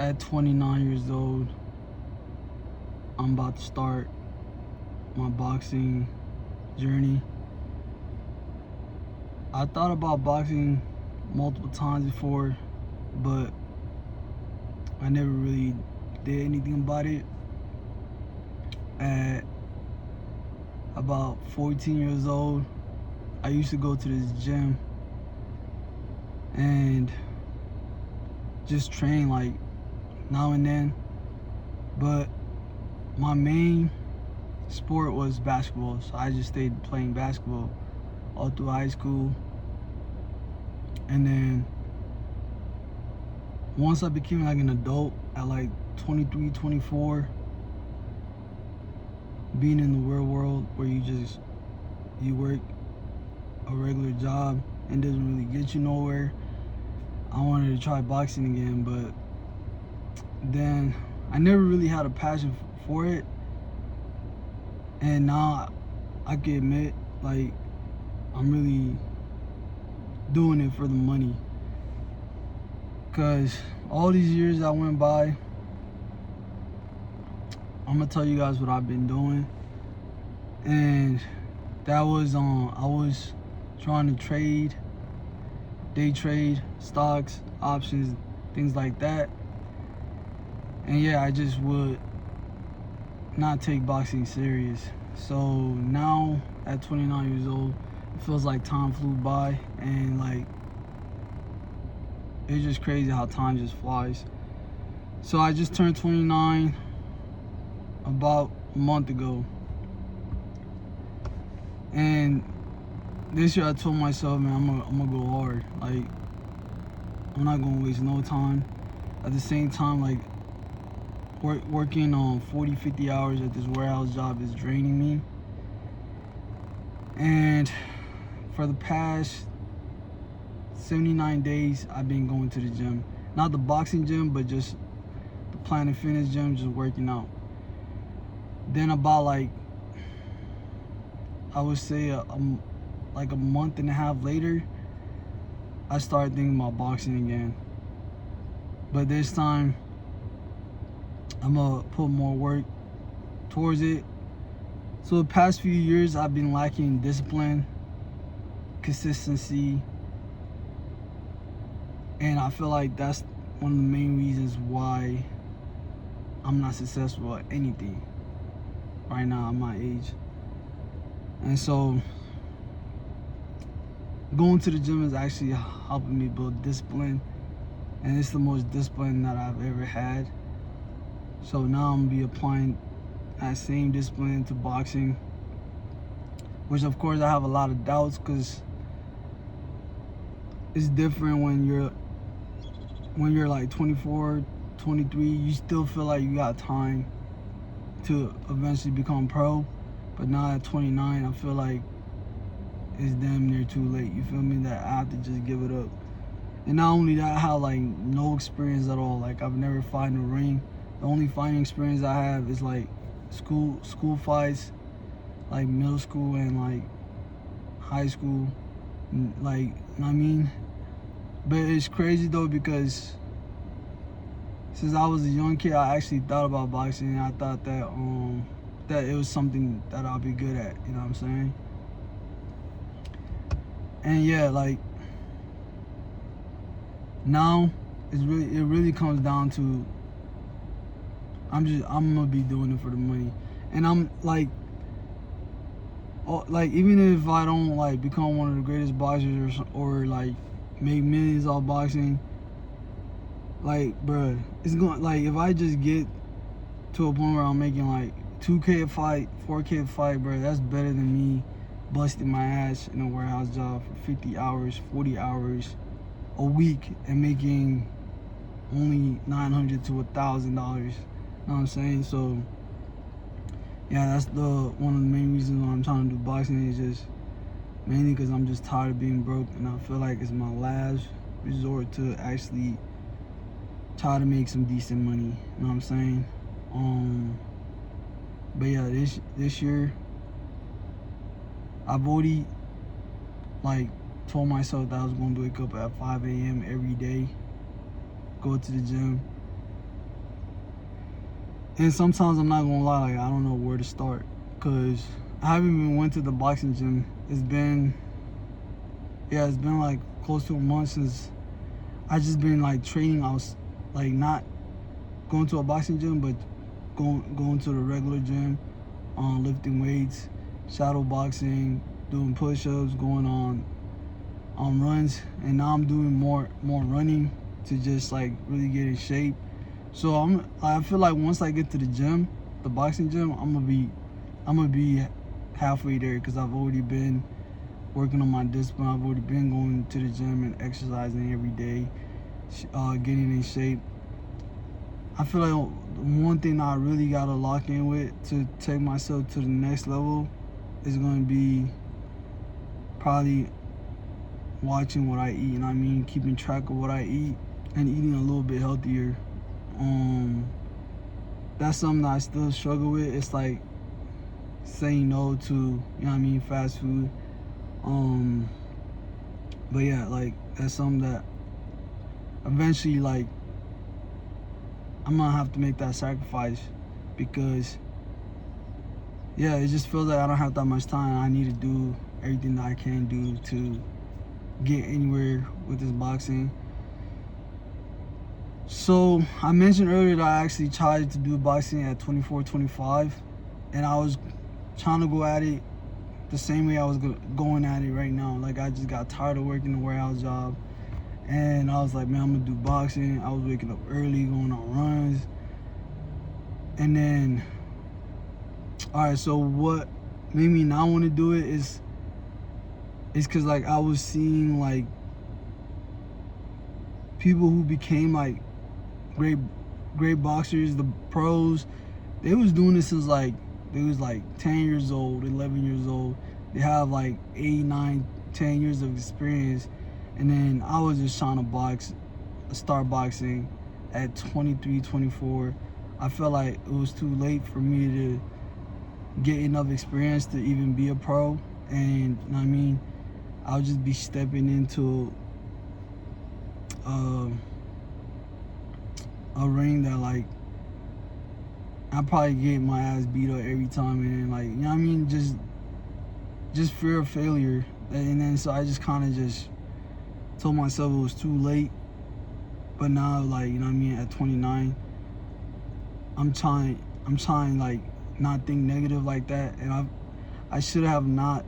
at 29 years old, I'm about to start my boxing journey. I thought about boxing multiple times before, but I never really did anything about it. At about 14 years old, I used to go to this gym and just train like now and then, but my main sport was basketball, so I just stayed playing basketball all through high school. And then once I became like an adult at like 23, 24, being in the real world where you work a regular job and doesn't really get you nowhere, I wanted to try boxing again. But then I never really had a passion for it, and now I can admit, like, I'm really doing it for the money. Cause all these years that went by, I'm gonna tell you guys what I've been doing, and that was I was trying to day trade, stocks, options, things like that. And yeah, I just would not take boxing serious. So now at 29 years old, it feels like time flew by, and like it's just crazy how time just flies. So I just turned 29 about a month ago, and this year I told myself, man, I'm gonna go hard. Like, I'm not gonna waste no time. At the same time, like, working on 40, 50 hours at this warehouse job is draining me. And for the past 79 days, I've been going to the gym. Not the boxing gym, but just the Planet Fitness gym, just working out. Then about like, I would say like a month and a half later, I started thinking about boxing again. But this time, I'm gonna put more work towards it. So the past few years, I've been lacking discipline, consistency, and I feel like that's one of the main reasons why I'm not successful at anything right now at my age. And so going to the gym is actually helping me build discipline, and it's the most discipline that I've ever had. So now I'm gonna be applying that same discipline to boxing, which of course I have a lot of doubts, because it's different when you're like 24, 23. You still feel like you got time to eventually become pro, but now at 29, I feel like it's damn near too late. You feel me? That I have to just give it up. And not only that, I have like no experience at all. Like, I've never fought in a ring. The only fighting experience I have is like school fights, like middle school and like high school, like, you know what I mean? But it's crazy though, because since I was a young kid, I actually thought about boxing, and I thought that it was something that I'll be good at, you know what I'm saying? And yeah, like, now it really comes down to I'm gonna be doing it for the money. And I'm like even if I don't like become one of the greatest boxers or like make millions off boxing, like, bruh, it's going, like, if I just get to a point where I'm making like 2K a fight, 4K a fight, bruh, that's better than me busting my ass in a warehouse job for 50 hours, 40 hours a week and making only $900 to $1,000. You know what I'm saying? So yeah, that's one of the main reasons why I'm trying to do boxing, is just mainly because I'm just tired of being broke, and I feel like it's my last resort to actually try to make some decent money. You know what I'm saying? But yeah, this year I've already like told myself that I was going to wake up at 5 a.m. every day, go to the gym, And sometimes I'm not gonna lie, like I don't know where to start, cause I haven't even went to the boxing gym. It's been like close to a month since I just been like training. I was like not going to a boxing gym, but going to the regular gym, lifting weights, shadow boxing, doing push-ups, going on runs, and now I'm doing more running to just like really get in shape. So I feel like once I get to the gym, the boxing gym, I'm gonna be halfway there, because I've already been working on my discipline. I've already been going to the gym and exercising every day, getting in shape. I feel like one thing I really gotta lock in with to take myself to the next level is gonna be probably watching what I eat, and I mean keeping track of what I eat and eating a little bit healthier. That's something that I still struggle with. It's like saying no to, you know what I mean, fast food. But yeah, like that's something that eventually, like, I'm gonna have to make that sacrifice, because yeah, it just feels like I don't have that much time. I need to do everything that I can do to get anywhere with this boxing. So I mentioned earlier that I actually tried to do boxing at 24, 25, and I was trying to go at it the same way I was going at it right now. Like, I just got tired of working the warehouse job, and I was like, man, I'm gonna do boxing. I was waking up early, going on runs, and then, all right, so what made me not want to do it is because like I was seeing like people who became like great boxers, the pros. They was doing this since like they was like 10 years old, 11 years old. They have like 8, 9, 10 years of experience, and then I was just trying to start boxing at 23, 24. I felt like it was too late for me to get enough experience to even be a pro, and you know what I mean, I'll just be stepping into a ring that like I probably get my ass beat up every time, and then like, you know what I mean, just fear of failure. And then so I just kind of just told myself it was too late. But now, like, you know what I mean, at 29, I'm trying like not think negative like that, and I should have not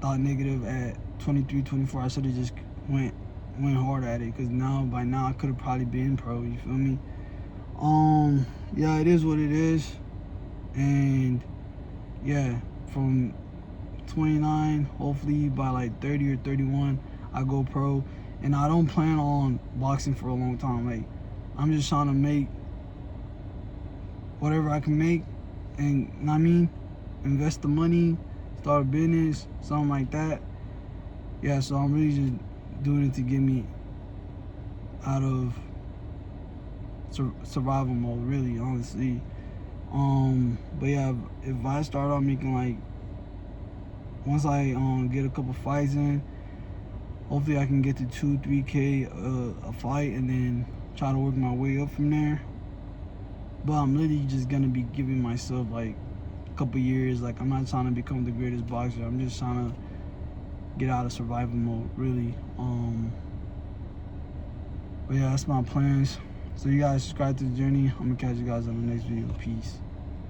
thought negative at 23, 24. I should have just went hard at it, because by now I could have probably been pro, you feel me? Yeah, it is what it is. And yeah, from 29, hopefully by like 30 or 31, I go pro. And I don't plan on boxing for a long time. Like, I'm just trying to make whatever I can make, and you know what I mean, invest the money, start a business, something like that. Yeah, so I'm really just doing it to get me out of survival mode, really, honestly. But yeah, if I start out making like, once I get a couple fights in, hopefully I can get to 2-3K a fight, and then try to work my way up from there. But I'm literally just gonna be giving myself like a couple years. Like, I'm not trying to become the greatest boxer. I'm just trying to get out of survival mode, really. But yeah, that's my plans. So you guys subscribe to the journey. I'm gonna catch you guys on the next video. Peace.